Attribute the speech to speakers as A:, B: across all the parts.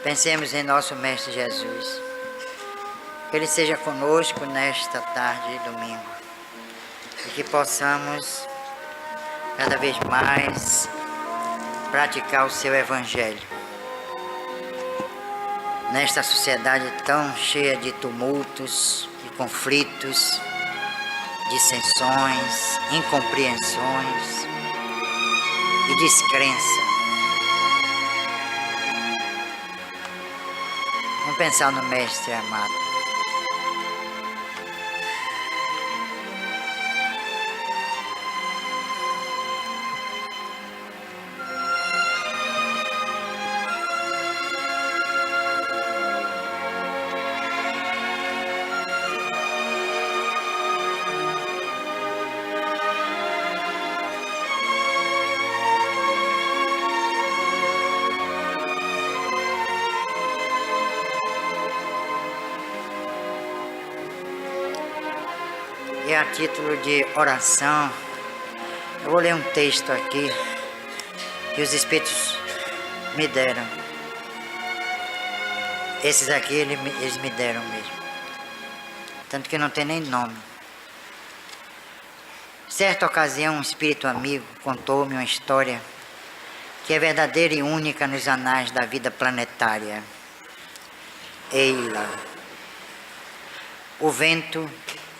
A: Pensemos em nosso Mestre Jesus. Que Ele seja conosco nesta tarde de domingo. E que possamos cada vez mais praticar o seu Evangelho. Nesta sociedade tão cheia de tumultos, de conflitos, dissensões, incompreensões e descrença. Vamos pensar no Mestre amado. E a título de oração, eu vou ler um texto aqui que os Espíritos me deram. Esses aqui eles me deram mesmo. Tanto que não tem nem nome. Certa ocasião, um espírito amigo contou-me uma história que é verdadeira e única nos anais da vida planetária. Eila. O vento,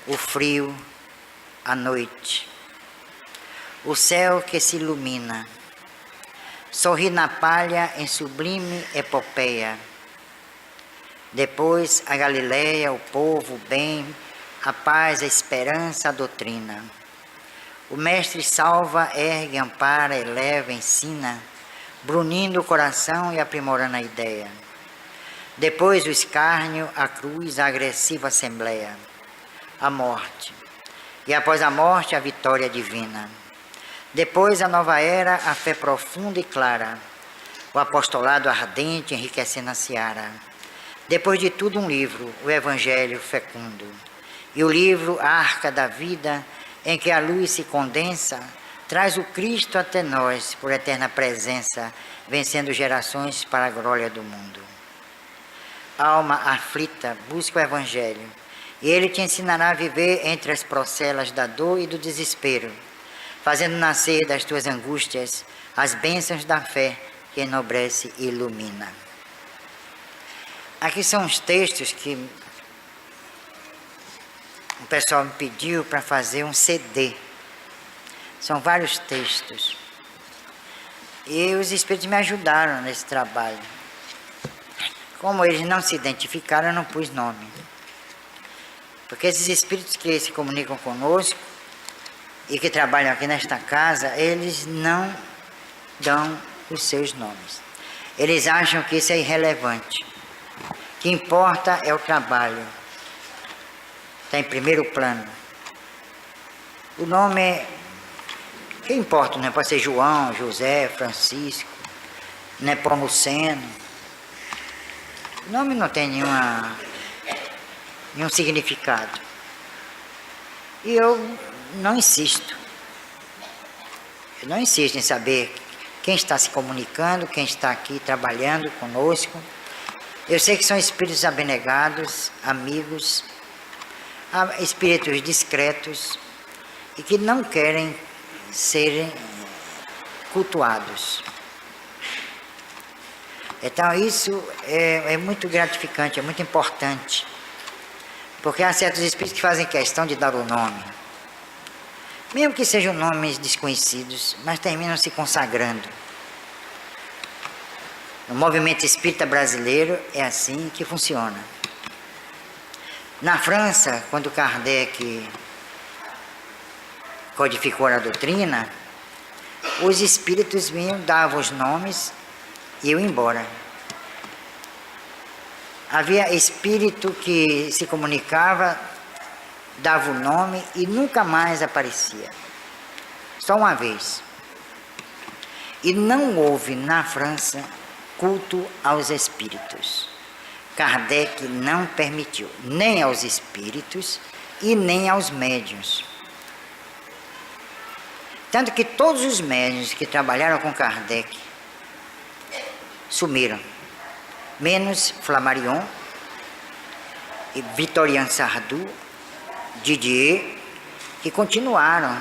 A: o frio, a noite, o céu que se ilumina, sorri na palha em sublime epopeia. Depois a Galileia, o povo, o bem, a paz, a esperança, a doutrina. O mestre salva, ergue, ampara, eleva, ensina, brunindo o coração e aprimorando a ideia. Depois o escárnio, a cruz, a agressiva assembleia. A morte, e após a morte a vitória divina. Depois a nova era, a fé profunda e clara, o apostolado ardente enriquecendo a seara. Depois de tudo um livro, o Evangelho fecundo, e o livro, a arca da vida, em que a luz se condensa, traz o Cristo até nós, por eterna presença, vencendo gerações para a glória do mundo. Alma aflita, busca o Evangelho, e ele te ensinará a viver entre as procelas da dor e do desespero, fazendo nascer das tuas angústias as bênçãos da fé que enobrece e ilumina. Aqui são os textos que o pessoal me pediu para fazer um CD. São vários textos. E os espíritos me ajudaram nesse trabalho. Como eles não se identificaram, eu não pus nome. Porque esses espíritos que se comunicam conosco e que trabalham aqui nesta casa, eles não dão os seus nomes. Eles acham que isso é irrelevante. O que importa é o trabalho. Está em primeiro plano. O nome, que importa, né? Pode ser João, José, Francisco, Nepomuceno. O nome não tem nenhum significado. E eu não insisto. Eu não insisto em saber quem está se comunicando, quem está aqui trabalhando conosco. Eu sei que são espíritos abnegados, amigos, espíritos discretos e que não querem serem cultuados. Então isso é muito gratificante, é muito importante. Porque há certos espíritos que fazem questão de dar o nome. Mesmo que sejam nomes desconhecidos, mas terminam se consagrando. No movimento espírita brasileiro é assim que funciona. Na França, quando Kardec codificou a doutrina, os espíritos vinham, davam os nomes e iam embora. Havia espírito que se comunicava, dava o nome e nunca mais aparecia. Só uma vez. E não houve na França culto aos espíritos. Kardec não permitiu, nem aos espíritos e nem aos médiuns. Tanto que todos os médiuns que trabalharam com Kardec sumiram. Menos Flammarion, Victorien Sardou, Didier, que continuaram,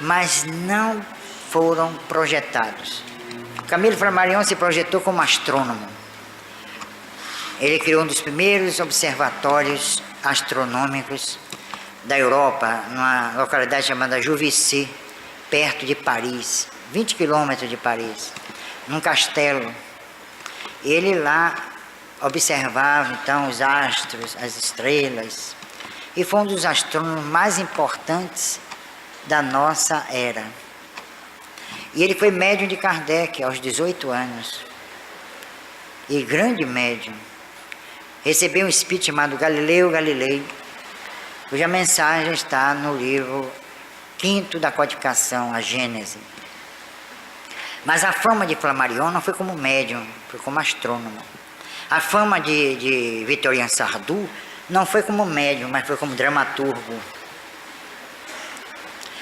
A: mas não foram projetados. Camille Flammarion se projetou como astrônomo. Ele criou um dos primeiros observatórios astronômicos da Europa, numa localidade chamada Juvisy, perto de Paris, 20 quilômetros de Paris, num castelo. Ele lá observava então os astros, as estrelas, e foi um dos astrônomos mais importantes da nossa era. E ele foi médium de Kardec aos 18 anos, e grande médium. Recebeu um espírito chamado Galileu Galilei, cuja mensagem está no livro 5º da codificação, a Gênese. Mas a fama de Flammarion não foi como médium, foi como astrônomo. A fama de Victorien Sardou não foi como médium, mas foi como dramaturgo.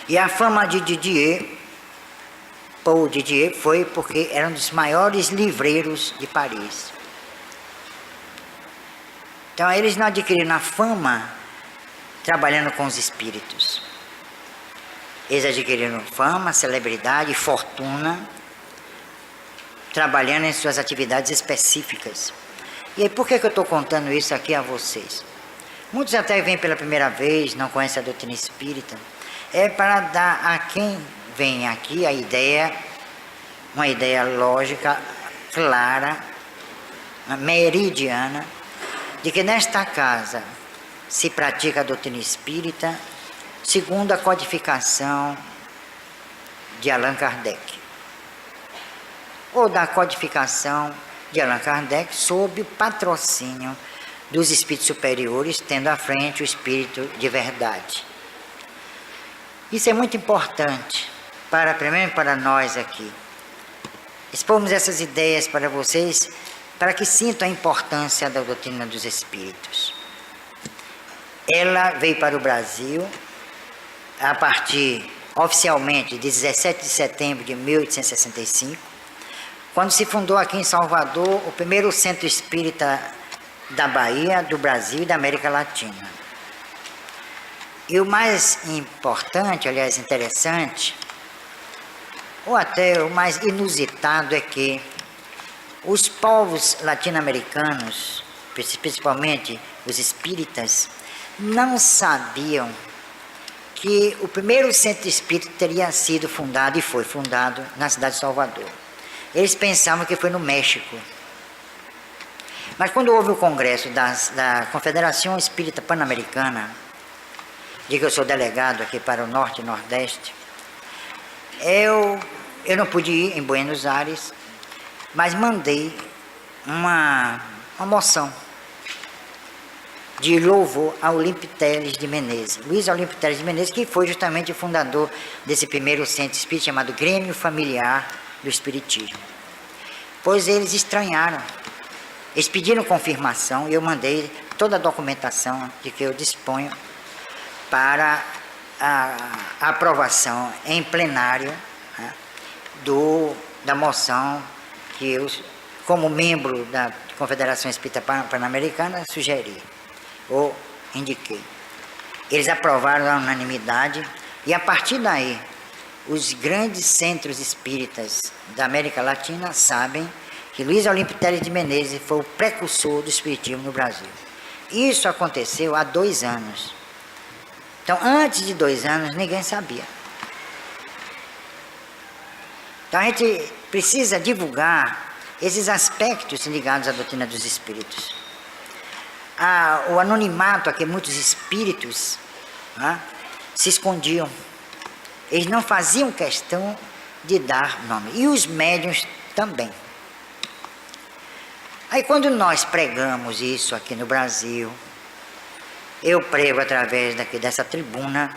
A: E a fama de Didier, Paul Didier, foi porque era um dos maiores livreiros de Paris. Então eles não adquiriram a fama trabalhando com os espíritos. Eles adquiriram fama, celebridade, fortuna, trabalhando em suas atividades específicas. E aí, por que eu estou contando isso aqui a vocês? Muitos até vêm pela primeira vez, não conhecem a doutrina espírita. É para dar a quem vem aqui a ideia, uma ideia lógica, clara, meridiana, de que nesta casa se pratica a doutrina espírita segundo a codificação de Allan Kardec, ou da codificação de Allan Kardec sob o patrocínio dos espíritos superiores, tendo à frente o espírito de verdade. Isso é muito importante, primeiro para nós aqui. Expomos essas ideias para vocês, para que sintam a importância da doutrina dos espíritos. Ela veio para o Brasil a partir, oficialmente, de 17 de setembro de 1865, quando se fundou aqui em Salvador o primeiro centro espírita da Bahia, do Brasil e da América Latina. E o mais importante, aliás, interessante, ou até o mais inusitado, é que os povos latino-americanos, principalmente os espíritas, não sabiam que o primeiro centro espírita teria sido fundado, e foi fundado, na cidade de Salvador. Eles pensavam que foi no México. Mas quando houve o congresso da Confederação Espírita Pan-Americana, de que eu sou delegado aqui para o Norte e Nordeste, eu não pude ir em Buenos Aires, mas mandei uma moção de louvor a Olímpio Teles de Menezes, Luiz Olímpio Teles de Menezes, que foi justamente o fundador desse primeiro centro espírita chamado Grêmio Familiar do Espiritismo. Pois eles estranharam, eles pediram confirmação e eu mandei toda a documentação de que eu disponho para a aprovação em plenário, né, da moção que eu, como membro da Confederação Espírita Pan-Americana, sugeri ou indiquei. Eles aprovaram a unanimidade e a partir daí os grandes centros espíritas da América Latina sabem que Luiz Olímpio Teles de Menezes foi o precursor do espiritismo no Brasil. Isso aconteceu há 2 anos. Então, antes de 2 anos, ninguém sabia. Então, a gente precisa divulgar esses aspectos ligados à doutrina dos espíritos. O anonimato a que muitos espíritos, né, se escondiam. Eles não faziam questão de dar nome. E os médiuns também. Aí quando nós pregamos isso aqui no Brasil, eu prego através dessa tribuna,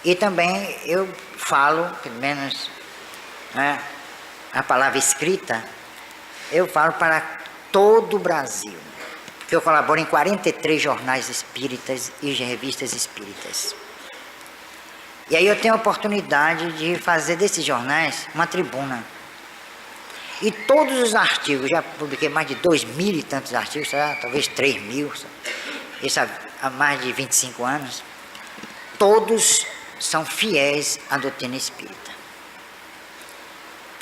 A: e também eu falo, pelo menos, né, a palavra escrita, eu falo para todo o Brasil, que eu colaboro em 43 jornais espíritas e revistas espíritas. E aí eu tenho a oportunidade de fazer desses jornais uma tribuna. E todos os artigos, já publiquei mais de 2.000 e tantos artigos, talvez 3.000, isso há mais de 25 anos, todos são fiéis à doutrina espírita.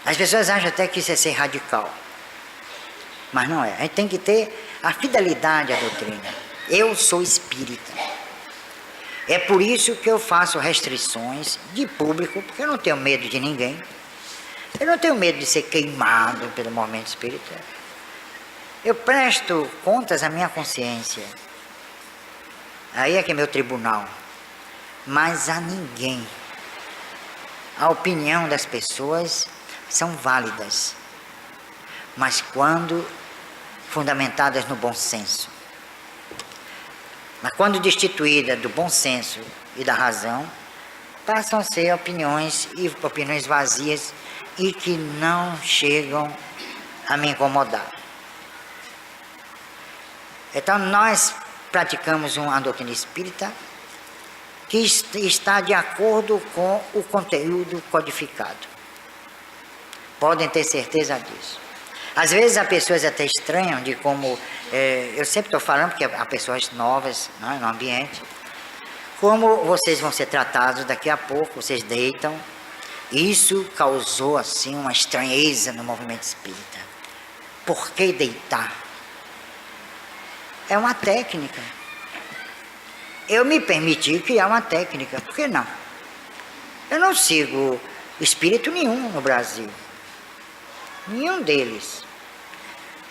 A: As pessoas acham até que isso é ser radical, mas não é. A gente tem que ter a fidelidade à doutrina. Eu sou espírita. É por isso que eu faço restrições de público, porque eu não tenho medo de ninguém. Eu não tenho medo de ser queimado pelo movimento espírita. Eu presto contas à minha consciência. Aí é que é meu tribunal. Mas a ninguém. A opinião das pessoas são válidas, mas quando fundamentadas no bom senso. Mas quando destituídas do bom senso e da razão, passam a ser opiniões vazias e que não chegam a me incomodar. Então nós praticamos uma doutrina espírita que está de acordo com o conteúdo codificado. Podem ter certeza disso. Às vezes as pessoas até estranham de como, eu sempre estou falando porque há pessoas novas, não é, no ambiente, como vocês vão ser tratados daqui a pouco, vocês deitam. Isso causou assim uma estranheza no movimento espírita. Por que deitar? É uma técnica. Eu me permiti criar uma técnica, por que não? Eu não sigo espírito nenhum no Brasil. Nenhum deles.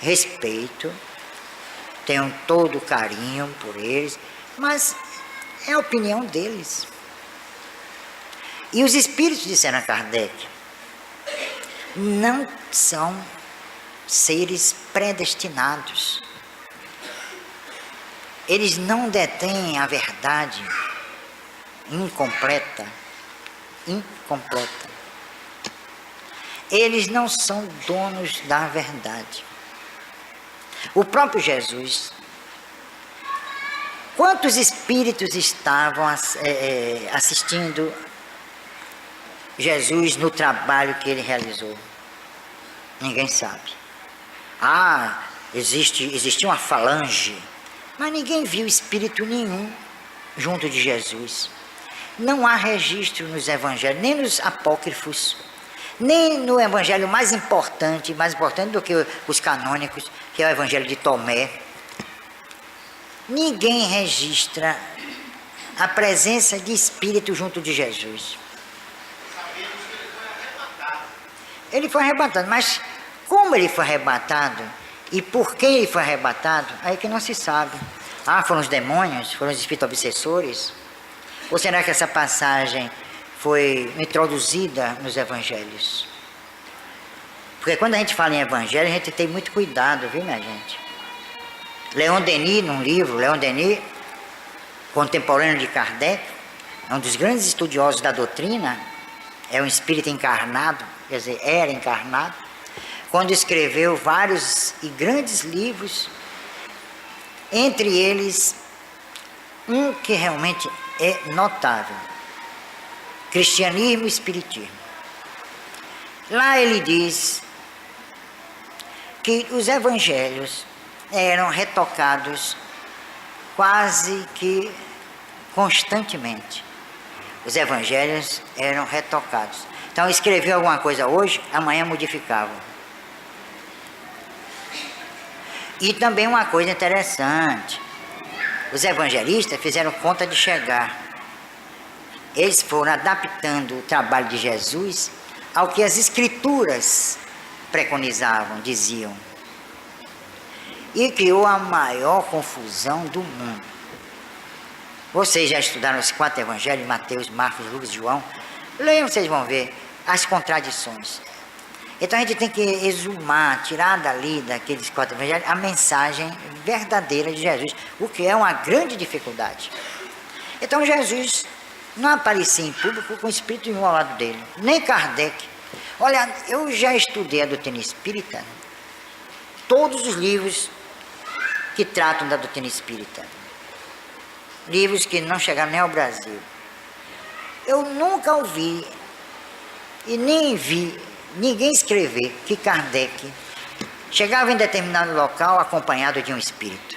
A: Respeito, tenho todo carinho por eles, mas é a opinião deles. E os espíritos, disseram a Kardec, não são seres predestinados. Eles não detêm a verdade incompleta. Eles não são donos da verdade. O próprio Jesus, quantos espíritos estavam assistindo Jesus no trabalho que ele realizou? Ninguém sabe. Existia uma falange, mas ninguém viu espírito nenhum junto de Jesus. Não há registro nos evangelhos, nem nos apócrifos, nem no evangelho mais importante do que os canônicos, que é o evangelho de Tomé. Ninguém registra a presença de espírito junto de Jesus. Ele foi arrebatado, mas como ele foi arrebatado e por quem ele foi arrebatado, aí que não se sabe. Foram os demônios, foram os espíritos obsessores? Ou será que essa passagem foi introduzida nos evangelhos? Porque quando a gente fala em evangelho, a gente tem muito cuidado, viu, minha gente? Leon Denis, num livro, Leon Denis, contemporâneo de Kardec, é um dos grandes estudiosos da doutrina, é um espírito encarnado, quer dizer, era encarnado, quando escreveu vários e grandes livros, entre eles, um que realmente é notável, Cristianismo e Espiritismo. Lá ele diz que os evangelhos eram retocados quase que constantemente. Os evangelhos eram retocados. Então escreveu alguma coisa hoje, amanhã modificava. E também uma coisa interessante, os evangelistas fizeram conta de chegar. Eles foram adaptando o trabalho de Jesus ao que as escrituras preconizavam, diziam. E criou a maior confusão do mundo. Vocês já estudaram os 4 evangelhos, Mateus, Marcos, Lucas e João? Leiam, vocês vão ver as contradições. Então a gente tem que exumar, tirar dali, daqueles 4 evangelhos, a mensagem verdadeira de Jesus, o que é uma grande dificuldade. Então Jesus não aparecia em público com espírito nenhum ao lado dele, nem Kardec. Olha, eu já estudei a doutrina espírita, todos os livros que tratam da doutrina espírita, livros que não chegaram nem ao Brasil. Eu nunca ouvi e nem vi ninguém escrever que Kardec chegava em determinado local acompanhado de um espírito.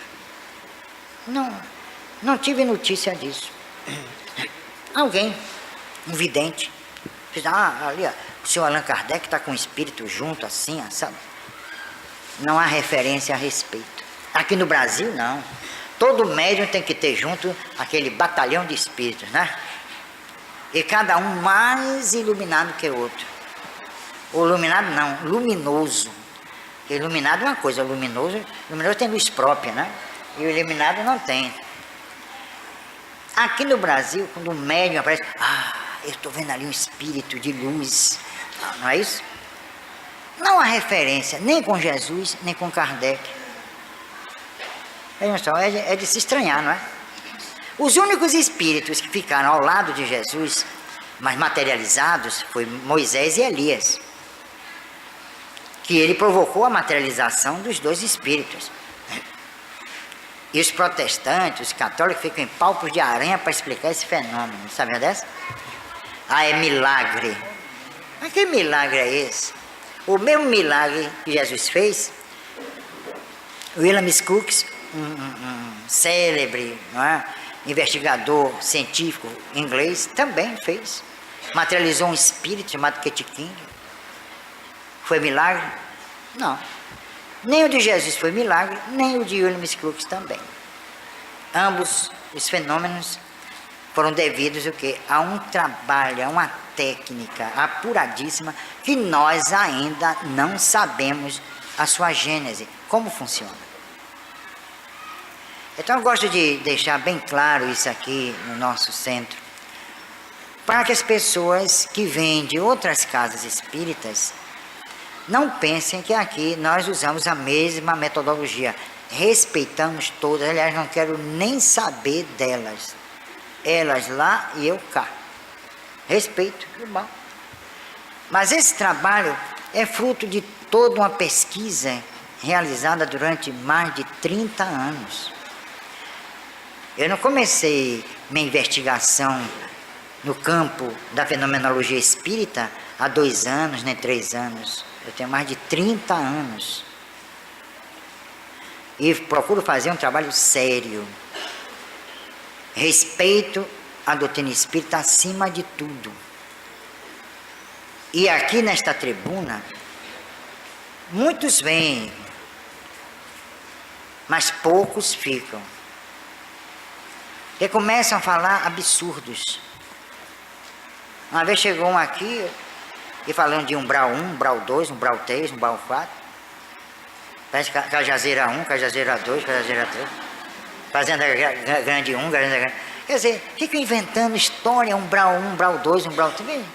A: Não tive notícia disso. Alguém, um vidente, diz, ali, ó, o senhor Allan Kardec está com um espírito junto, assim, sabe? Não há referência a respeito. Aqui no Brasil, não. Todo médium tem que ter junto aquele batalhão de espíritos, né? E cada um mais iluminado que o outro. Ou iluminado não, luminoso. Porque iluminado é uma coisa, luminoso tem luz própria, né? E o iluminado não tem. Aqui no Brasil, quando um médium aparece, eu estou vendo ali um espírito de luz. Não é isso? Não há referência nem com Jesus, nem com Kardec. Vejam só, é de se estranhar, não é? Os únicos espíritos que ficaram ao lado de Jesus, mas materializados, foi Moisés e Elias. Que ele provocou a materialização dos dois espíritos. E os protestantes, os católicos, ficam em palpos de aranha para explicar esse fenômeno. Sabe dessa? É milagre. Mas que milagre é esse? O mesmo milagre que Jesus fez, William Crookes, um célebre, não é, investigador científico inglês, também fez. Materializou um espírito chamado Ket King. Foi milagre? Não. Nem o de Jesus foi milagre, nem o de William Crookes também. Ambos os fenômenos foram devidos a um trabalho, a uma técnica apuradíssima que nós ainda não sabemos a sua gênese, como funciona. Então eu gosto de deixar bem claro isso aqui no nosso centro, para que as pessoas que vêm de outras casas espíritas não pensem que aqui nós usamos a mesma metodologia. Respeitamos todas, aliás, não quero nem saber delas. Elas lá e eu cá. Respeito, bom. Mas esse trabalho é fruto de toda uma pesquisa realizada durante mais de 30 anos. Eu não comecei minha investigação no campo da fenomenologia espírita há 2 anos, nem 3 anos. Eu tenho mais de 30 anos. E procuro fazer um trabalho sério. Respeito a doutrina espírita acima de tudo. E aqui nesta tribuna, muitos vêm, mas poucos ficam. E começam a falar absurdos. Uma vez chegou um aqui e falando de um Brau 1, um Brau 2, um Brau 3, um Brau 4. Parece Cajazeira 1, Cajazeira 2, Cajazeira 3. Fazenda Grande 1, Fazenda Grande. Quer dizer, ficam inventando história, um Brau 1, um Brau 2, um Brau 3.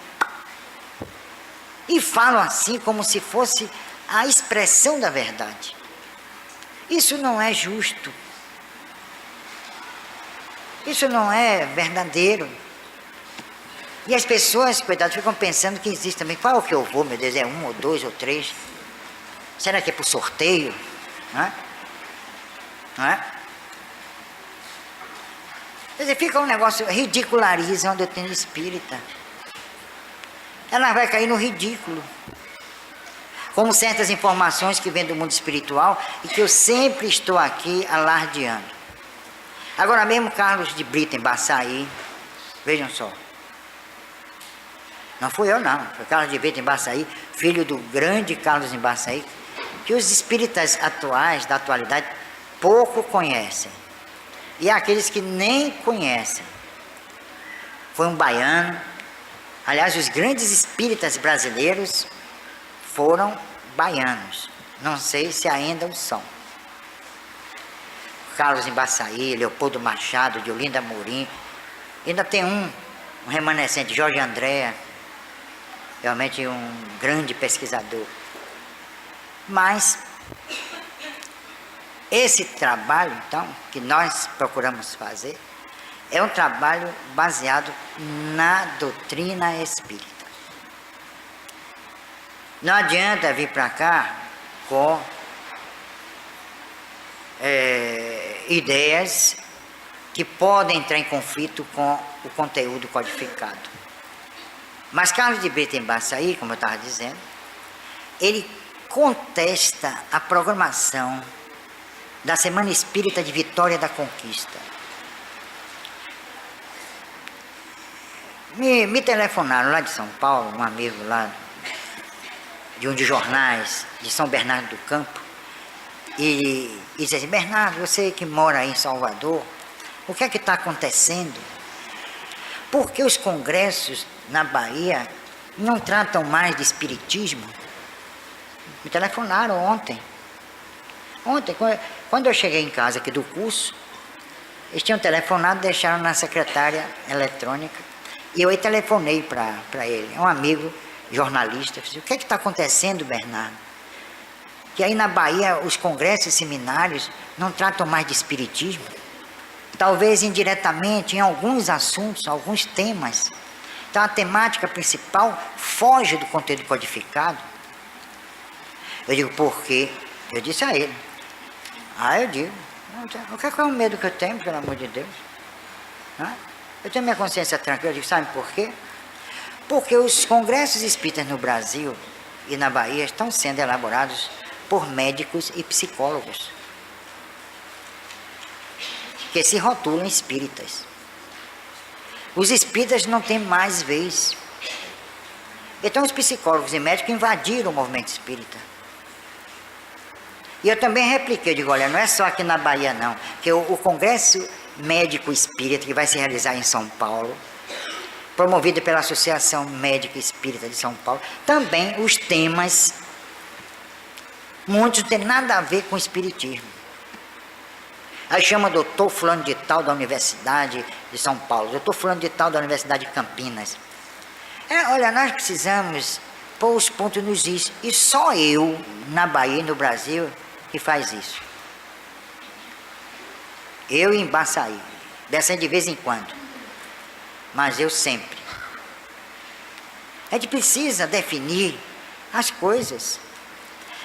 A: E falam assim como se fosse a expressão da verdade. Isso não é justo. Isso não é verdadeiro. E as pessoas, coitadas, ficam pensando que existe também. Qual é o que eu vou, meu Deus? É 1 ou 2 ou 3? Será que é por sorteio? Não é? Não é? Quer dizer, fica um negócio, ridicularizam a doutrina espírita. Ela vai cair no ridículo. Como certas informações que vêm do mundo espiritual e que eu sempre estou aqui alardeando. Agora mesmo Carlos de Brito em Baçaí, vejam só. Não fui eu não, foi Carlos de Brito em Baçaí, filho do grande Carlos em Baçaí, que os espíritas atuais, da atualidade, pouco conhecem. E há aqueles que nem conhecem. Foi um baiano. Aliás, os grandes espíritas brasileiros foram baianos. Não sei se ainda o são. Carlos em Baçaí, Leopoldo Machado, de Olinda Amorim. Ainda tem um remanescente, Jorge Andréa. Realmente um grande pesquisador. Mas esse trabalho, então, que nós procuramos fazer, é um trabalho baseado na doutrina espírita. Não adianta vir para cá com ideias que podem entrar em conflito com o conteúdo codificado. Mas Carlos de Brito em Baçaí, como eu estava dizendo, ele contesta a programação da Semana Espírita de Vitória da Conquista. Me telefonaram lá de São Paulo, um amigo lá de um dos jornais de São Bernardo do Campo, e disse assim: Bernardo, você que mora aí em Salvador, o que é que está acontecendo? Por que os congressos na Bahia não tratam mais de espiritismo? Me telefonaram ontem. Ontem, quando eu cheguei em casa aqui do curso, eles tinham telefonado, deixaram na secretária eletrônica, e eu aí telefonei para ele, é um amigo jornalista. Disse: o que é que está acontecendo, Bernardo? Que aí na Bahia os congressos e seminários não tratam mais de espiritismo? Talvez indiretamente em alguns assuntos, alguns temas. Então a temática principal foge do conteúdo codificado. Eu digo: por quê? Eu disse a ele. Eu digo: o que é o medo que eu tenho, pelo amor de Deus? Eu tenho minha consciência tranquila. Eu digo: sabe por quê? Porque os congressos espíritas no Brasil e na Bahia estão sendo elaborados por médicos e psicólogos que se rotulam espíritas. Os espíritas não têm mais vez. Então os psicólogos e médicos invadiram o movimento espírita. E eu também repliquei, digo: olha, não é só aqui na Bahia não, que o Congresso Médico Espírita, que vai se realizar em São Paulo, promovido pela Associação Médica Espírita de São Paulo, também os temas, muitos não tem nada a ver com o espiritismo. Aí chama doutor fulano de tal da Universidade de São Paulo, doutor fulano de tal da Universidade de Campinas. Olha, nós precisamos pôr os pontos nos is, e só eu, na Bahia e no Brasil, que faz isso. Eu em Baçaí, dessa de vez em quando, mas eu sempre. A gente precisa definir as coisas,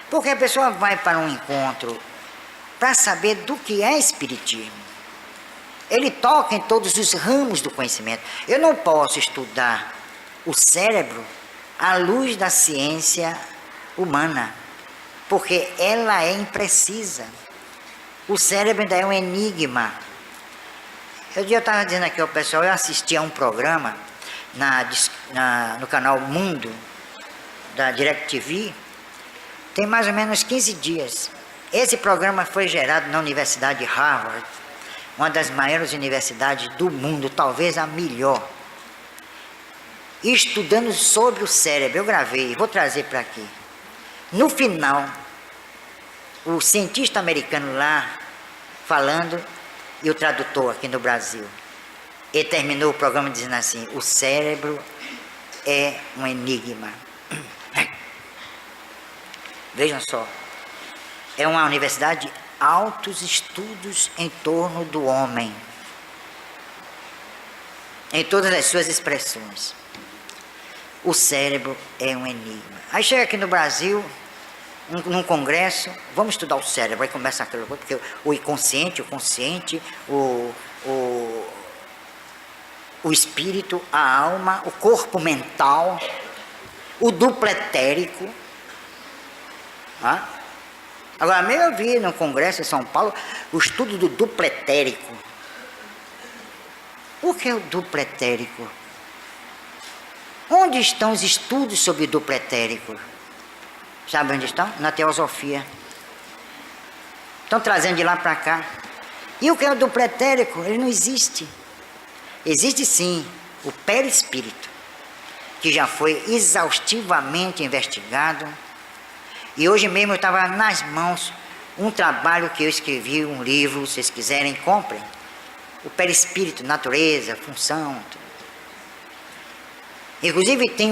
A: porque a pessoa vai para um encontro para saber do que é espiritismo. Ele toca em todos os ramos do conhecimento. Eu não posso estudar o cérebro à luz da ciência humana, porque ela é imprecisa. O cérebro ainda é um enigma. Eu estava dizendo aqui ao pessoal, eu assisti a um programa no canal Mundo, da DirecTV, tem mais ou menos 15 dias. Esse programa foi gerado na Universidade de Harvard, uma das maiores universidades do mundo, talvez a melhor, estudando sobre o cérebro. Eu gravei, vou trazer para aqui. No final, o cientista americano lá falando e o tradutor aqui no Brasil, ele terminou o programa dizendo assim: o cérebro é um enigma. Vejam só, é uma universidade de altos estudos em torno do homem, em todas as suas expressões. O cérebro é um enigma. Aí chega aqui no Brasil, num congresso, vamos estudar o cérebro. Aí começa aquilo, porque o inconsciente, o consciente, o espírito, a alma, o corpo mental, o duplo etérico. Agora mesmo eu vi no congresso em São Paulo o estudo do duplo etérico. O que é o duplo etérico? Onde estão os estudos sobre o duplo etérico? Sabe onde estão? Na teosofia. Estão trazendo de lá para cá. E o que é o duplo etérico? Ele não existe. Existe sim o perispírito, que já foi exaustivamente investigado. E hoje mesmo eu estava nas mãos um trabalho que eu escrevi, um livro, se vocês quiserem, comprem. O perispírito, natureza, função. Tudo. Inclusive tem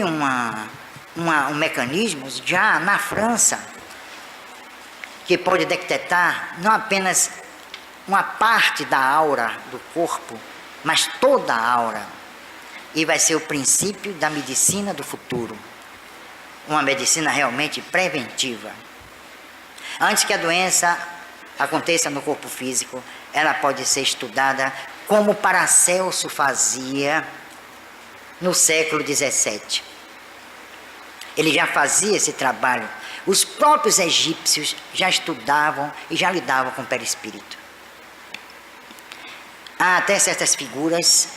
A: um mecanismo já na França que pode detectar não apenas uma parte da aura do corpo, mas toda a aura. E vai ser o princípio da medicina do futuro. Uma medicina realmente preventiva. Antes que a doença aconteça no corpo físico, ela pode ser estudada como Paracelso fazia no século XVII. Ele já fazia esse trabalho. Os próprios egípcios já estudavam e já lidavam com o perispírito. Há até certas figuras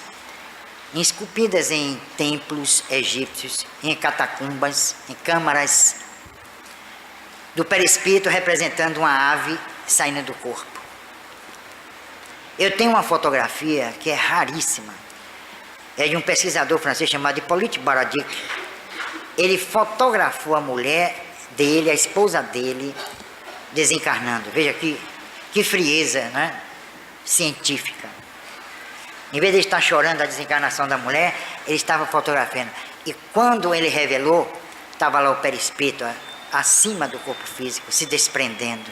A: esculpidas em templos egípcios, em catacumbas, em câmaras, do perispírito representando uma ave saindo do corpo. Eu tenho uma fotografia que é raríssima. É de um pesquisador francês chamado Hippolyte Baradic. Ele fotografou a mulher dele, a esposa dele, desencarnando. Veja que frieza, né? Científica. Em vez de estar chorando a desencarnação da mulher, ele estava fotografando. E quando ele revelou, estava lá o perispírito acima do corpo físico, se desprendendo.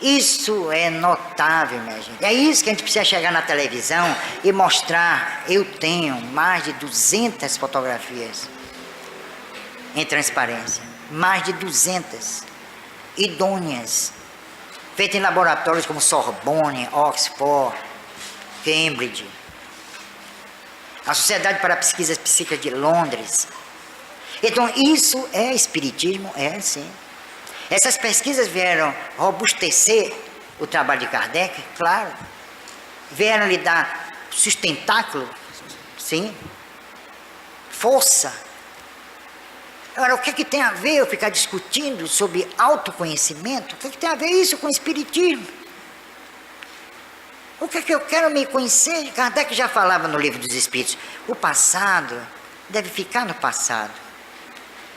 A: Isso é notável, minha gente. É isso que a gente precisa chegar na televisão e mostrar. Eu tenho mais de 200 fotografias em transparência. Mais de 200. Idôneas. Feitas em laboratórios como Sorbonne, Oxford, Cambridge. A Sociedade para Pesquisas Psíquicas de Londres. Então, isso é espiritismo? É, sim. Essas pesquisas vieram robustecer o trabalho de Kardec, claro. Vieram lhe dar sustentáculo, sim. Força. Agora, o que tem a ver eu ficar discutindo sobre autoconhecimento? O que tem a ver isso com espiritismo? O que eu quero me conhecer? Kardec já falava no Livro dos Espíritos. O passado deve ficar no passado.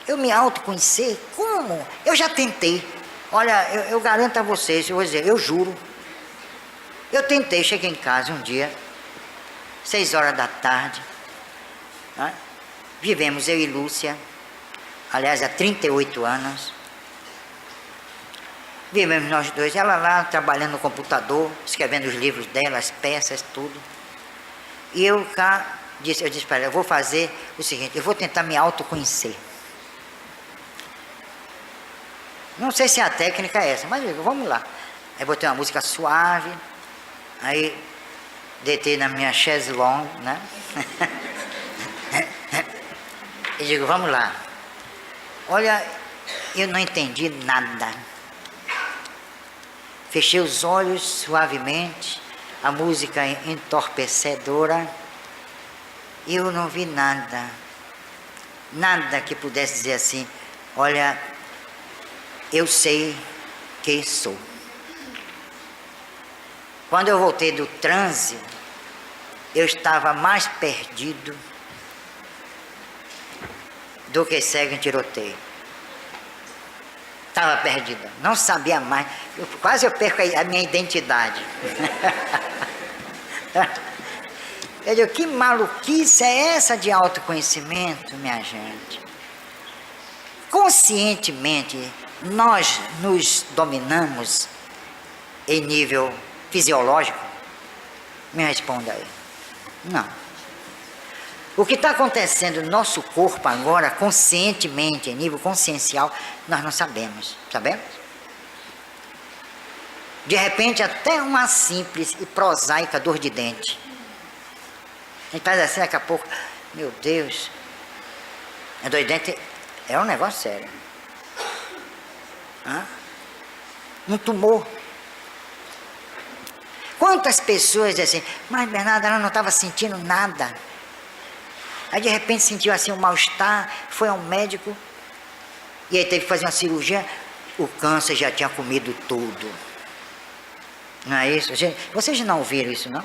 A: Eu me autoconhecer? Como? Eu já tentei. Olha, eu garanto a vocês, eu vou dizer, eu juro. Eu tentei, cheguei em casa um dia, 6 horas da tarde. Né? Vivemos eu e Lúcia, aliás, há 38 anos. Vivemos nós dois, ela lá trabalhando no computador, escrevendo os livros dela, as peças, tudo. E eu cá, eu disse para ela, eu vou fazer o seguinte, eu vou tentar me autoconhecer. Não sei se a técnica é essa, mas vamos lá. Aí botei uma música suave, aí deitei na minha chaise longue, né? E digo, vamos lá. Olha, eu não entendi nada. Fechei os olhos suavemente, a música entorpecedora, e eu não vi nada. Nada que pudesse dizer assim, olha, eu sei quem sou. Quando eu voltei do transe, eu estava mais perdido do que cego em tiroteio. Estava perdida, não sabia mais. Quase eu perco a minha identidade. Eu digo, que maluquice é essa de autoconhecimento, minha gente? Conscientemente, nós nos dominamos em nível fisiológico? Me responda aí. Não. O que está acontecendo no nosso corpo agora, conscientemente, em nível consciencial, nós não sabemos. Sabemos? De repente, até uma simples e prosaica dor de dente. A gente faz assim, daqui a pouco, meu Deus, a dor de dente é um negócio sério. Um tumor. Quantas pessoas dizem assim, mas Bernardo, ela não estava sentindo nada. Aí de repente sentiu assim um mal-estar, foi ao médico, e aí teve que fazer uma cirurgia, o câncer já tinha comido tudo. Não é isso? Vocês não ouviram isso, não?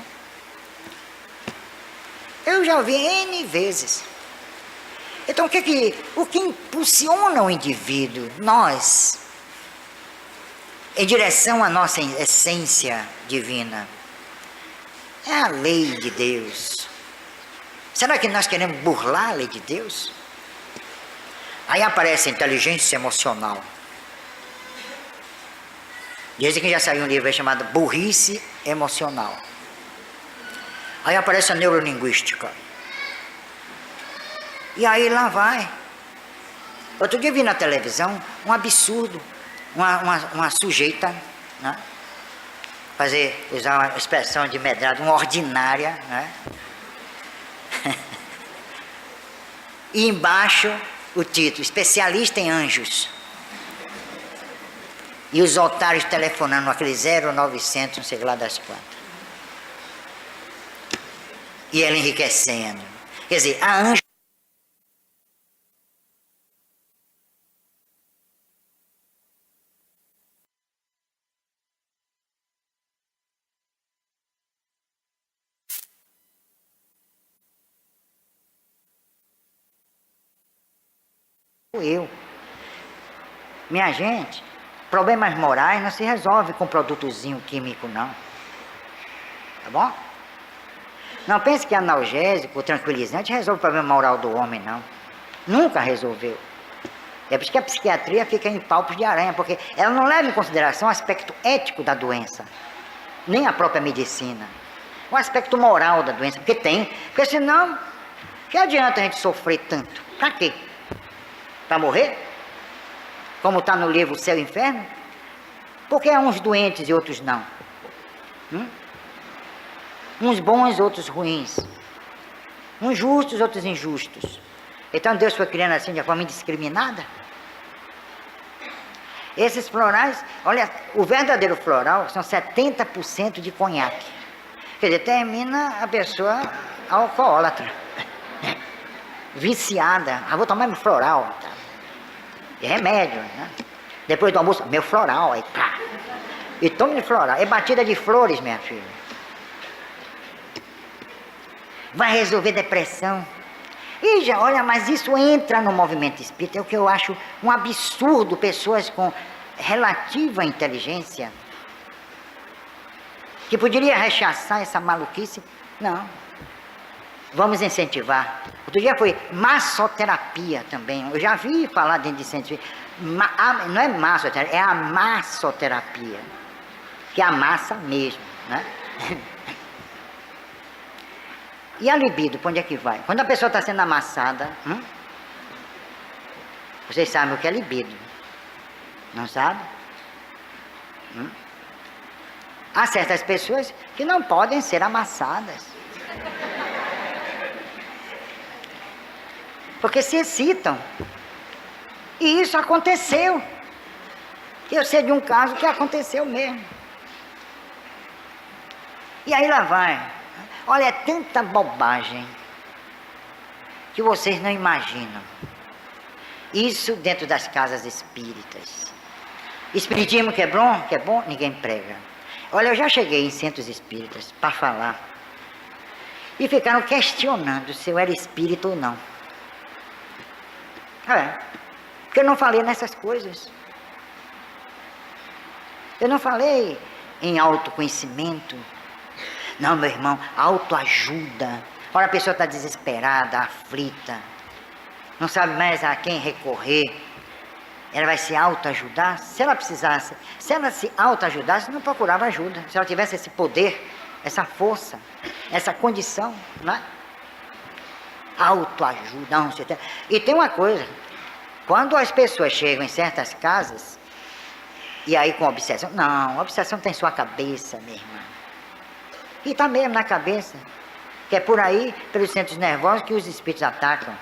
A: Eu já ouvi N vezes. Então o que impulsiona o indivíduo, nós, em direção à nossa essência divina? É a lei de Deus. Será que nós queremos burlar a lei de Deus? Aí aparece a inteligência emocional. Dizem que já saiu um livro aí chamado Burrice Emocional. Aí aparece a neurolinguística. E aí lá vai. Outro dia vi na televisão um absurdo. Uma sujeita, né? Usar uma expressão de medrado, uma ordinária, né? E embaixo o título, especialista em anjos. E os otários telefonando aquele 0900, não sei lá das quantas. E ela enriquecendo. Quer dizer, a anjo. Eu. Minha gente, problemas morais não se resolve com produtozinho químico, não. Tá bom? Não pense que analgésico, tranquilizante, resolve o problema moral do homem, não. Nunca resolveu. É por isso que a psiquiatria fica em palpos de aranha, porque ela não leva em consideração o aspecto ético da doença, nem a própria medicina. O aspecto moral da doença, porque tem. Porque senão, que adianta a gente sofrer tanto? Pra quê? Pra morrer? Como está no livro Céu e Inferno? Por que há uns doentes e outros não? Uns bons, outros ruins. Uns justos, outros injustos. Então Deus foi criando assim de forma indiscriminada? Esses florais, olha, o verdadeiro floral são 70% de conhaque. Quer dizer, termina a pessoa alcoólatra, viciada. Vou tomar meu floral. Tá? É remédio, né? Depois do almoço, meu floral, aí pá. E tome floral. É batida de flores, minha filha. Vai resolver depressão. E já, olha, mas isso entra no movimento espírita, é o que eu acho um absurdo, pessoas com relativa inteligência, que poderia rechaçar essa maluquice. Não. Vamos incentivar. Outro dia foi massoterapia também. Eu já vi falar dentro de ciência. Não é massoterapia, é a massoterapia. Que é a massa mesmo, né? E a libido, para onde é que vai? Quando a pessoa está sendo amassada, vocês sabem o que é libido? Não sabem? Há certas pessoas que não podem ser amassadas. Porque se excitam. E isso aconteceu. Eu sei de um caso que aconteceu mesmo. E aí lá vai. Olha, é tanta bobagem que vocês não imaginam. Isso dentro das casas espíritas. Espiritismo que é bom, ninguém prega. Olha, eu já cheguei em centros espíritas para falar. E ficaram questionando se eu era espírita ou não. Porque eu não falei nessas coisas. Eu não falei em autoconhecimento. Não, meu irmão, autoajuda. Ora, a pessoa está desesperada, aflita, não sabe mais a quem recorrer. Ela vai se autoajudar? Se ela precisasse, se ela se autoajudasse, não procurava ajuda. Se ela tivesse esse poder, essa força, essa condição, não é? Autoajuda, não, você tem... E tem uma coisa, quando as pessoas chegam em certas casas, e aí com obsessão, não, a obsessão tem sua cabeça, minha irmã. E está mesmo na cabeça, que é por aí, pelos centros nervosos, que os espíritos atacam.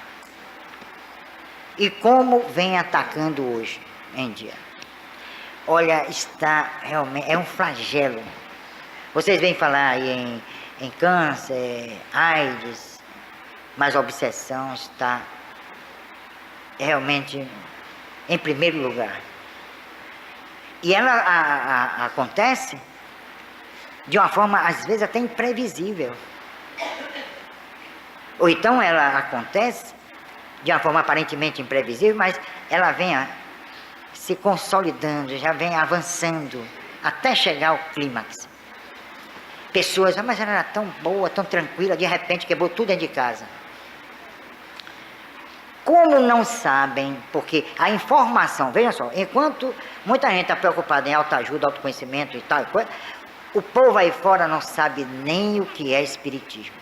A: E como vem atacando hoje em dia? Olha, está realmente, é um flagelo. Vocês vêm falar aí em câncer, AIDS, mas a obsessão está realmente em primeiro lugar. E ela acontece de uma forma, às vezes, até imprevisível. Ou então ela acontece de uma forma aparentemente imprevisível, mas ela vem se consolidando, já vem avançando, até chegar ao clímax. Pessoas, mas ela era tão boa, tão tranquila, de repente quebrou tudo dentro de casa. Como não sabem, porque a informação, vejam só, enquanto muita gente está preocupada em autoajuda, autoconhecimento e tal coisa, o povo aí fora não sabe nem o que é espiritismo.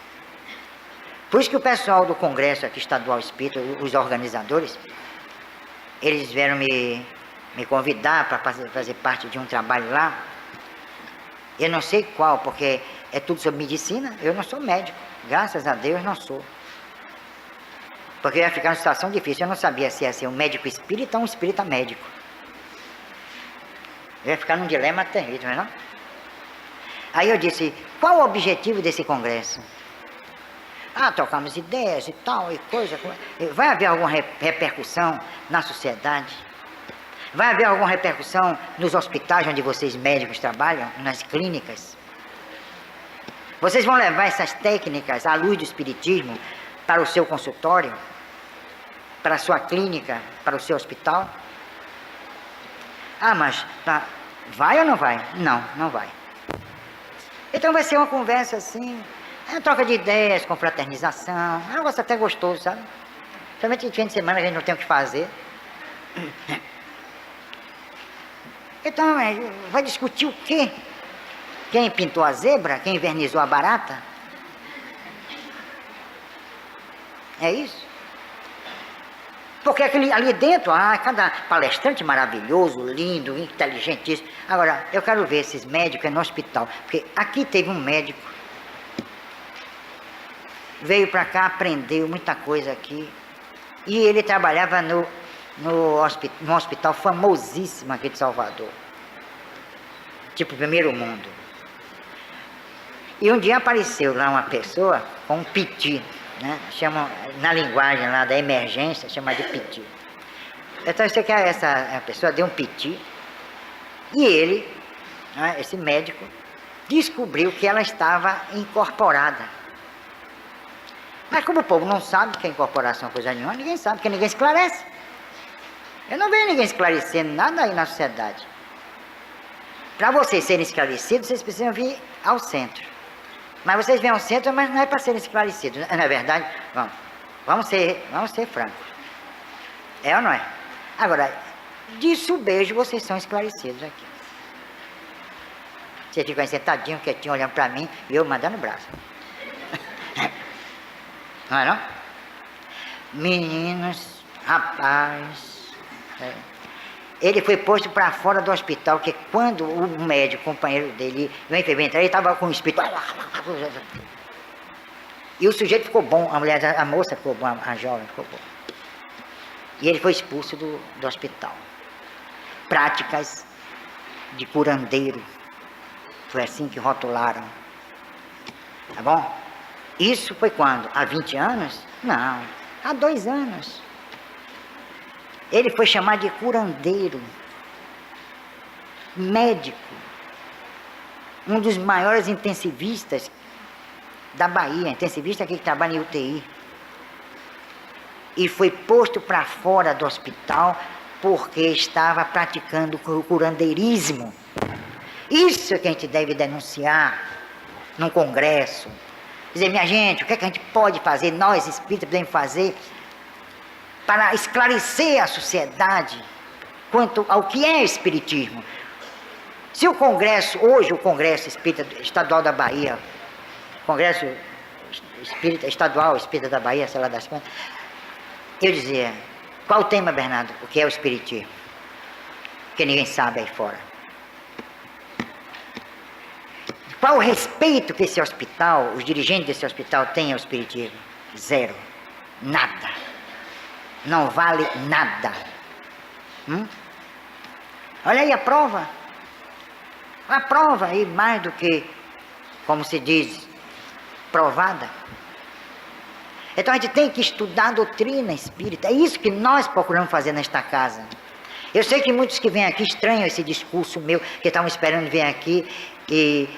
A: Por isso que o pessoal do Congresso aqui Estadual Espírita, os organizadores, eles vieram me convidar para fazer parte de um trabalho lá. Eu não sei qual, porque é tudo sobre medicina, eu não sou médico, graças a Deus não sou. porque eu ia ficar numa situação difícil, eu não sabia se ia ser um médico espírita ou um espírita médico. Eu ia ficar num dilema terrível, não é? Aí eu disse, qual o objetivo desse congresso? Ah, trocamos ideias e tal, e coisa. Vai haver alguma repercussão na sociedade? Vai haver alguma repercussão nos hospitais onde vocês médicos trabalham, nas clínicas? Vocês vão levar essas técnicas à luz do espiritismo para o seu consultório, para a sua clínica, para o seu hospital? Ah, mas vai ou não vai? Não, não vai. Então vai ser uma conversa assim, uma troca de ideias, confraternização, é um negócio até gostoso, sabe? Somente de fim de semana a gente não tem o que fazer. Então, vai discutir o quê? Quem pintou a zebra? Quem invernizou a barata? É isso? Porque ali dentro, cada palestrante maravilhoso, lindo, inteligentíssimo. Agora, eu quero ver esses médicos no hospital. Porque aqui teve um médico, veio para cá, aprendeu muita coisa aqui. E ele trabalhava num hospital famosíssimo aqui de Salvador. Tipo Primeiro Mundo. E um dia apareceu lá uma pessoa com um piti, né? Chama, na linguagem lá da emergência, chama de piti. Então você quer essa pessoa deu um piti e ele, né, esse médico, descobriu que ela estava incorporada. Mas como o povo não sabe que a incorporação é coisa nenhuma, ninguém sabe, porque ninguém esclarece. Eu não vejo ninguém esclarecendo nada aí na sociedade. Para vocês serem esclarecidos, vocês precisam vir ao centro. Mas vocês vêm ao centro, mas não é para serem esclarecidos. Não é verdade? Vamos ser francos. É ou não é? Agora, disso beijo, vocês são esclarecidos aqui. Vocês ficam aí sentadinhos, quietinho, olhando para mim, e eu mandando o braço. Não é não? Meninos, rapaz... Ele foi posto para fora do hospital, porque quando o médico, companheiro dele, o enfermeiro, ele estava com o espírito. E o sujeito ficou bom, a moça ficou bom, a jovem ficou bom. E ele foi expulso do hospital. Práticas de curandeiro. Foi assim que rotularam. Tá bom? Isso foi quando? Há 20 anos? Não, há 2 anos. Ele foi chamado de curandeiro, médico, um dos maiores intensivistas da Bahia, intensivista que trabalha em UTI. E foi posto para fora do hospital porque estava praticando o curandeirismo. Isso é que a gente deve denunciar num congresso. Dizer, minha gente, o que é que a gente pode fazer, nós espíritas podemos fazer para esclarecer a sociedade quanto ao que é espiritismo. Se o congresso, hoje o Congresso Espírita Estadual da Bahia, Congresso Espírita Estadual Espírita da Bahia, sei lá das quantas, eu dizia, qual o tema, Bernardo? O que é o espiritismo? Porque ninguém sabe aí fora. Qual o respeito que esse hospital, os dirigentes desse hospital têm ao espiritismo? Zero. Nada. Não vale nada. Olha aí a prova. A prova aí mais do que, como se diz, provada. Então a gente tem que estudar a doutrina espírita. É isso que nós procuramos fazer nesta casa. Eu sei que muitos que vêm aqui estranham esse discurso meu, que estavam esperando vir aqui e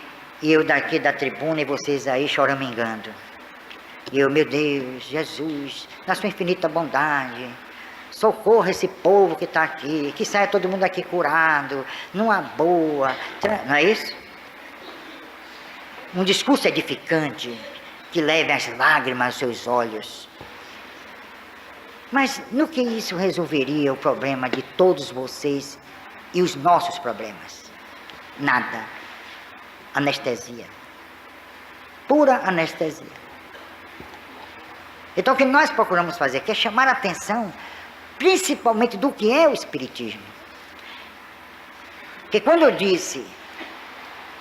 A: eu daqui da tribuna e vocês aí choramingando. E eu, meu Deus, Jesus, na sua infinita bondade, socorra esse povo que está aqui, que saia todo mundo aqui curado, numa boa, não é isso? Um discurso edificante, que leve as lágrimas aos seus olhos. Mas no que isso resolveria o problema de todos vocês e os nossos problemas? Nada. Anestesia. Pura anestesia. Então o que nós procuramos fazer aqui é chamar a atenção, principalmente do que é o espiritismo. Porque quando eu disse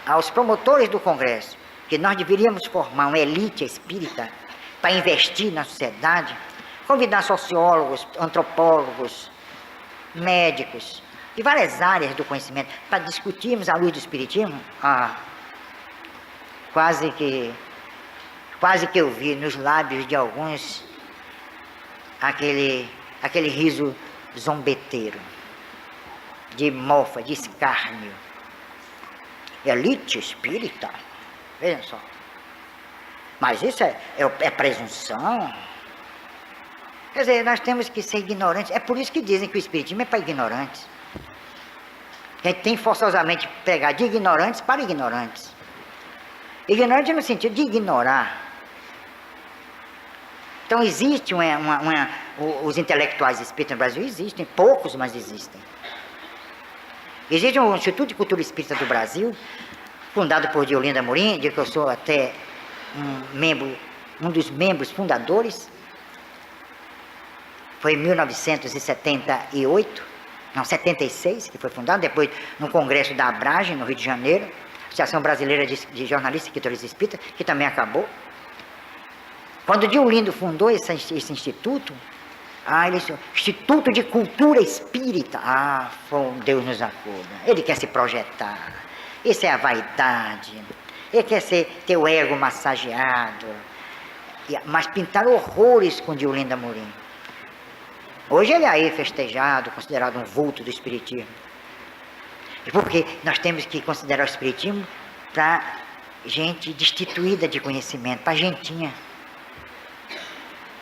A: aos promotores do congresso que nós deveríamos formar uma elite espírita para investir na sociedade, convidar sociólogos, antropólogos, médicos, de várias áreas do conhecimento, para discutirmos à luz do Espiritismo. Quase que eu vi nos lábios de alguns aquele riso zombeteiro, de mofa, de escárnio. Elite espírita, vejam só. Mas isso é presunção. Quer dizer, nós temos que ser ignorantes. É por isso que dizem que o Espiritismo é para ignorantes. A gente tem forçosamente que pegar de ignorantes para ignorantes. Ignorante no sentido de ignorar. Então existe os intelectuais espíritas no Brasil, existem, poucos, mas existem. Existe um Instituto de Cultura Espírita do Brasil, fundado por Diolinda Amorim, de que eu sou até um dos membros fundadores. Foi em 76 que foi fundado, depois no Congresso da Abrage, no Rio de Janeiro, Associação Brasileira de Jornalistas e Escritores Espíritas, que também acabou. Quando Diolindo fundou esse instituto, ele disse, Instituto de Cultura Espírita. Deus nos acuda. Ele quer se projetar. Isso é a vaidade. Ele quer ter o ego massageado. Mas pintaram horrores com Diolinda Amorim. Hoje ele é aí festejado, considerado um vulto do Espiritismo. Porque nós temos que considerar o Espiritismo para gente destituída de conhecimento, para gentinha.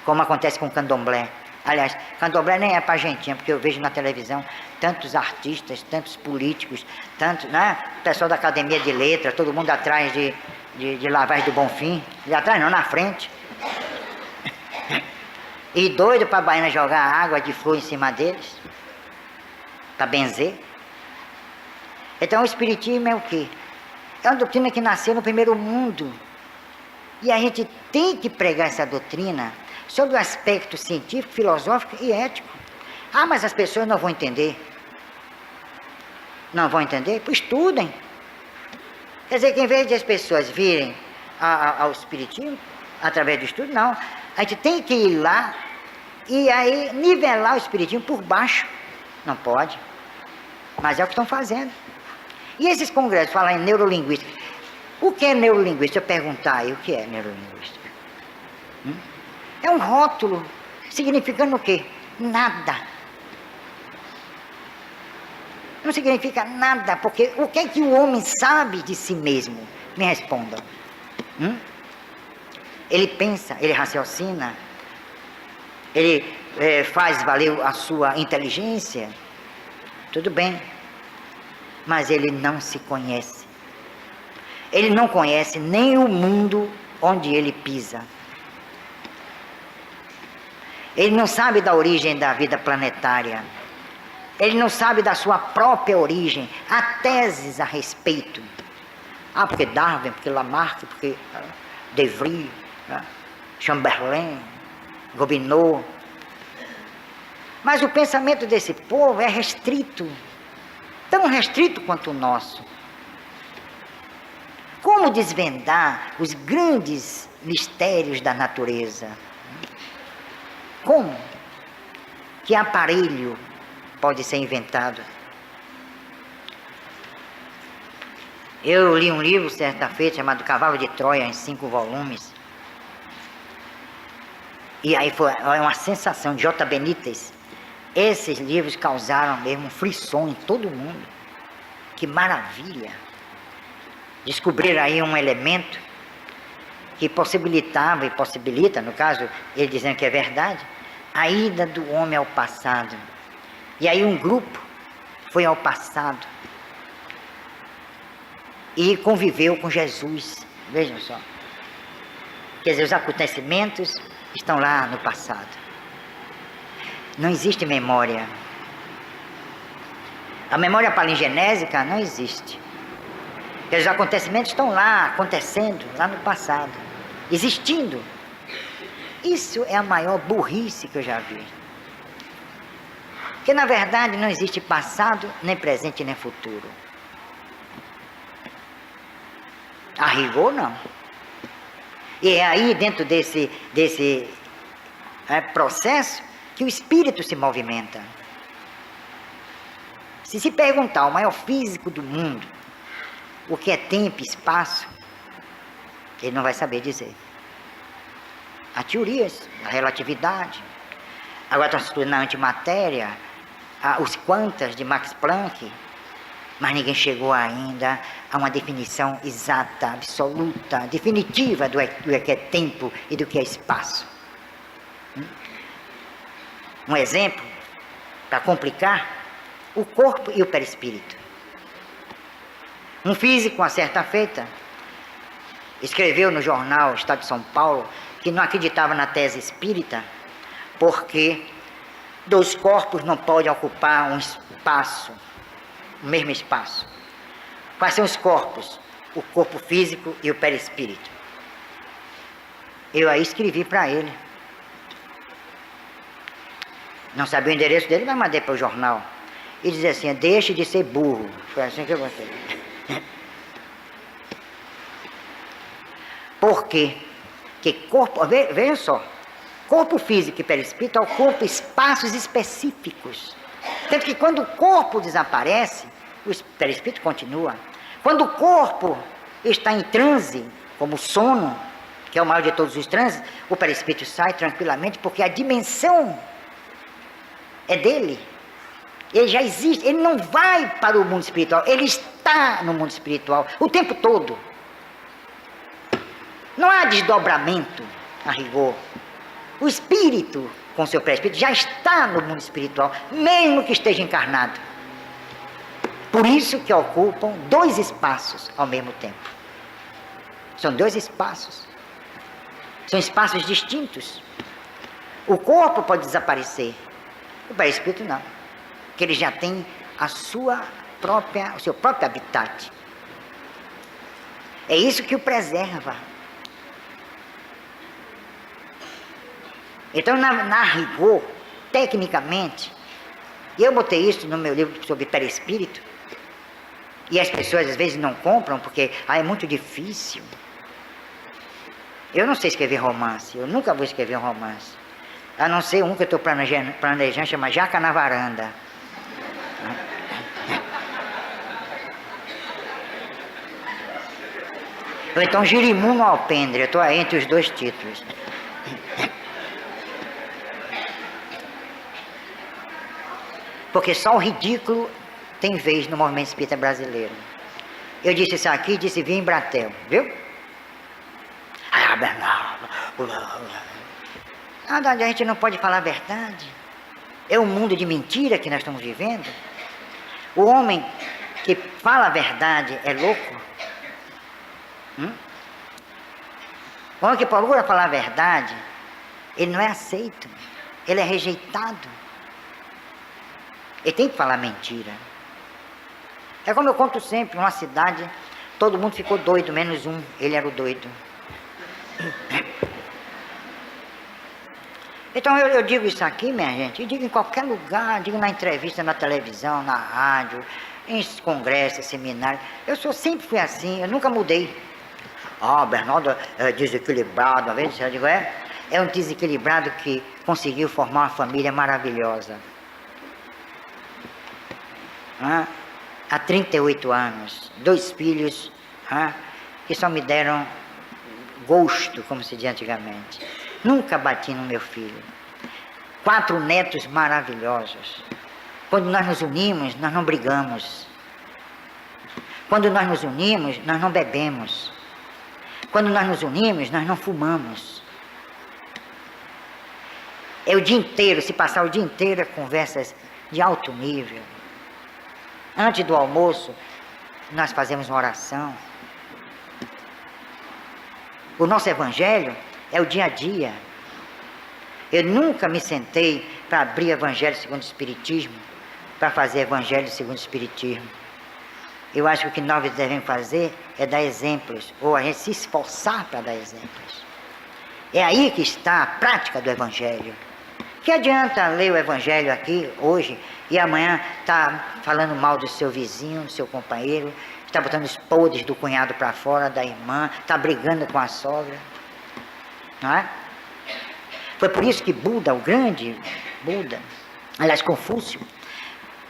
A: Como acontece com o candomblé. Aliás, candomblé nem é para gentinha, porque eu vejo na televisão tantos artistas, tantos políticos, tantos, né? Pessoal da Academia de Letras, todo mundo atrás de Lavagem do Bonfim. De atrás não, na frente. E doido para a baiana jogar água de flor em cima deles, para benzer. Então o Espiritismo é o quê? É uma doutrina que nasceu no primeiro mundo. E a gente tem que pregar essa doutrina sobre o aspecto científico, filosófico e ético. Mas as pessoas não vão entender. Não vão entender? Pois estudem. Quer dizer que em vez de as pessoas virem ao Espiritismo, através do estudo, não. A gente tem que ir lá e aí nivelar o Espiritismo por baixo. Não pode. Mas é o que estão fazendo. E esses congressos falam em neurolinguística. O que é neurolinguística? Eu perguntar aí, o que é neurolinguística? É um rótulo, significando o quê? Nada. Não significa nada, porque o que é que o homem sabe de si mesmo? Me respondam. Ele pensa, ele raciocina, ele faz valer a sua inteligência, tudo bem, mas ele não se conhece. Ele não conhece nem o mundo onde ele pisa. Ele não sabe da origem da vida planetária. Ele não sabe da sua própria origem. Há teses a respeito. Porque Darwin, porque Lamarck, porque De Vries, Chamberlain, Gobineau. Mas o pensamento desse povo é restrito. Tão restrito quanto o nosso. Como desvendar os grandes mistérios da natureza? Como? Que aparelho pode ser inventado? Eu li um livro certa feita chamado Cavalo de Troia, em 5 volumes. E aí foi uma sensação de J. Benítez. Esses livros causaram mesmo um frisson em todo mundo. Que maravilha! Descobriram aí um elemento que possibilitava e possibilita, no caso, ele dizendo que é verdade, a ida do homem ao passado. E aí um grupo foi ao passado e conviveu com Jesus. Vejam só. Quer dizer, os acontecimentos estão lá no passado. Não existe memória. A memória palingenésica não existe. Quer dizer, os acontecimentos estão lá, acontecendo, lá no passado, existindo. Isso é a maior burrice que eu já vi. Porque, na verdade, não existe passado, nem presente, nem futuro. A rigor, não. E é aí, dentro desse processo que o espírito se movimenta. Se perguntar ao maior físico do mundo o que é tempo e espaço, ele não vai saber dizer. Há teorias, a relatividade, agora estão estudando a antimatéria, os quantas de Max Planck, mas ninguém chegou ainda a uma definição exata, absoluta, definitiva do que é tempo e do que é espaço. Um exemplo, para complicar, o corpo e o perispírito. Um físico, uma certa feita, escreveu no jornal Estado de São Paulo que não acreditava na tese espírita porque dois corpos não podem ocupar um espaço, o mesmo espaço. Quais são os corpos? O corpo físico e o perispírito. Eu aí escrevi para ele. Não sabia o endereço dele, mas mandei para o jornal. E dizia assim: deixe de ser burro. Foi assim que eu gostei. Por quê? Que corpo, veja só, corpo físico e perispírito ocupam espaços específicos. Tanto que quando o corpo desaparece, o perispírito continua. Quando o corpo está em transe, como o sono, que é o maior de todos os transes, o perispírito sai tranquilamente, porque a dimensão é dele. Ele já existe, ele não vai para o mundo espiritual, ele está no mundo espiritual o tempo todo. Não há desdobramento a rigor. O espírito, com seu perispírito, já está no mundo espiritual, mesmo que esteja encarnado. Por isso que ocupam dois espaços ao mesmo tempo. São dois espaços. São espaços distintos. O corpo pode desaparecer, o perispírito não. Porque ele já tem o seu próprio habitat. É isso que o preserva. Então, na rigor, tecnicamente, e eu botei isso no meu livro sobre perispírito, e as pessoas às vezes não compram porque é muito difícil. Eu não sei escrever romance, eu nunca vou escrever um romance. A não ser um que eu estou planejando, chama Jaca na Varanda. Ou então Girimum no Alpendre, eu estou aí entre os dois títulos. Porque só o ridículo tem vez no movimento espírita brasileiro. Eu disse isso aqui, disse vim em Bratel, viu? A gente não pode falar a verdade. É um mundo de mentira que nós estamos vivendo. O homem que fala a verdade é louco. O homem que procura falar a verdade, ele não é aceito, ele é rejeitado. Ele tem que falar mentira. É como eu conto sempre, numa cidade, todo mundo ficou doido, menos um, ele era o doido. Então eu digo isso aqui, minha gente, eu digo em qualquer lugar, digo na entrevista, na televisão, na rádio, em congressos, seminários. Sempre fui assim, eu nunca mudei. Bernardo é desequilibrado, uma vez eu digo, é um desequilibrado que conseguiu formar uma família maravilhosa. Há 38 anos, 2 filhos que só me deram gosto, como se dizia antigamente. Nunca bati no meu filho. 4 netos maravilhosos. Quando nós nos unimos, nós não brigamos. Quando nós nos unimos, nós não bebemos. Quando nós nos unimos, nós não fumamos. É o dia inteiro, se passar o dia inteiro, conversas de alto nível. Antes do almoço, nós fazemos uma oração. O nosso evangelho é o dia a dia. Eu nunca me sentei para abrir evangelho segundo o Espiritismo, para fazer evangelho segundo o Espiritismo. Eu acho que o que nós devemos fazer é dar exemplos, ou a gente se esforçar para dar exemplos. É aí que está a prática do evangelho. Que adianta ler o evangelho aqui hoje e amanhã está falando mal do seu vizinho, do seu companheiro, está botando os podres do cunhado para fora, da irmã, está brigando com a sogra, não é? Foi por isso que Buda, o grande Buda, aliás, Confúcio,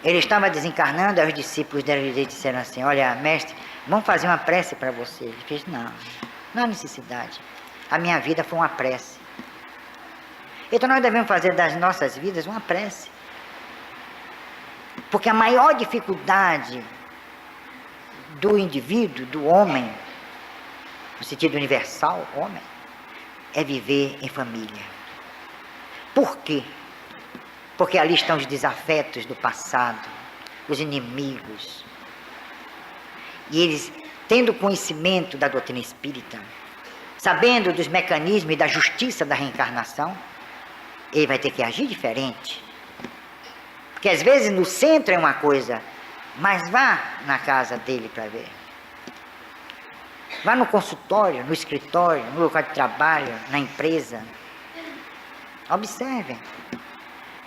A: ele estava desencarnando, aí os discípulos dele disseram assim: olha, mestre, vamos fazer uma prece para você. Ele fez: não há necessidade. A minha vida foi uma prece. Então nós devemos fazer das nossas vidas uma prece. Porque a maior dificuldade do indivíduo, do homem, no sentido universal, homem, é viver em família. Por quê? Porque ali estão os desafetos do passado, os inimigos. E eles, tendo conhecimento da doutrina espírita, sabendo dos mecanismos e da justiça da reencarnação, ele vai ter que agir diferente. Porque às vezes no centro é uma coisa, mas vá na casa dele para ver. Vá no consultório, no escritório, no local de trabalho, na empresa. Observem.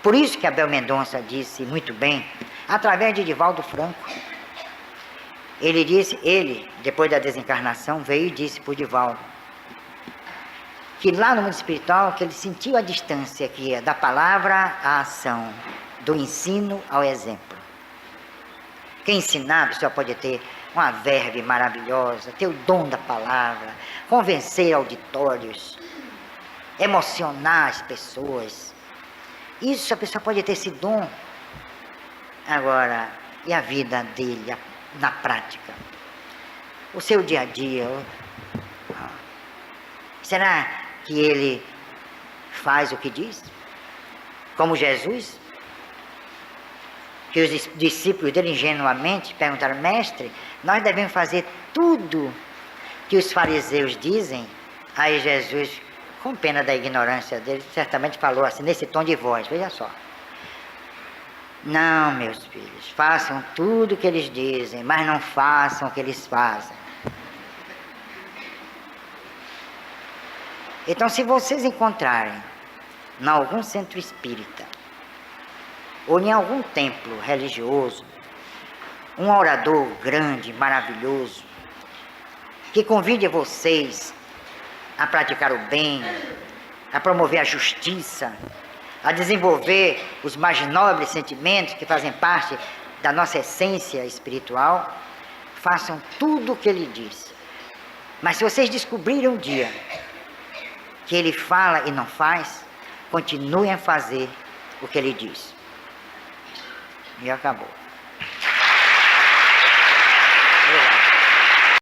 A: Por isso que Abel Mendonça disse muito bem, através de Divaldo Franco. Ele, depois da desencarnação, veio e disse por Divaldo que lá no mundo espiritual, que ele sentiu a distância que é da palavra à ação, do ensino ao exemplo. Quem ensinar, a pessoa pode ter uma verve maravilhosa, ter o dom da palavra, convencer auditórios, emocionar as pessoas. Isso a pessoa pode ter esse dom. Agora, e a vida dele na prática? O seu dia a dia? Será que ele faz o que diz? Como Jesus? Que os discípulos dele ingenuamente perguntaram: mestre, nós devemos fazer tudo que os fariseus dizem? Aí Jesus, com pena da ignorância dele, certamente falou assim, nesse tom de voz, veja só: não, meus filhos, façam tudo o que eles dizem, mas não façam o que eles fazem. Então, se vocês encontrarem em algum centro espírita ou em algum templo religioso um orador grande, maravilhoso, que convide vocês a praticar o bem, a promover a justiça, a desenvolver os mais nobres sentimentos que fazem parte da nossa essência espiritual, façam tudo o que ele diz. Mas se vocês descobrirem um dia que ele fala e não faz, continuem a fazer o que ele diz. E acabou.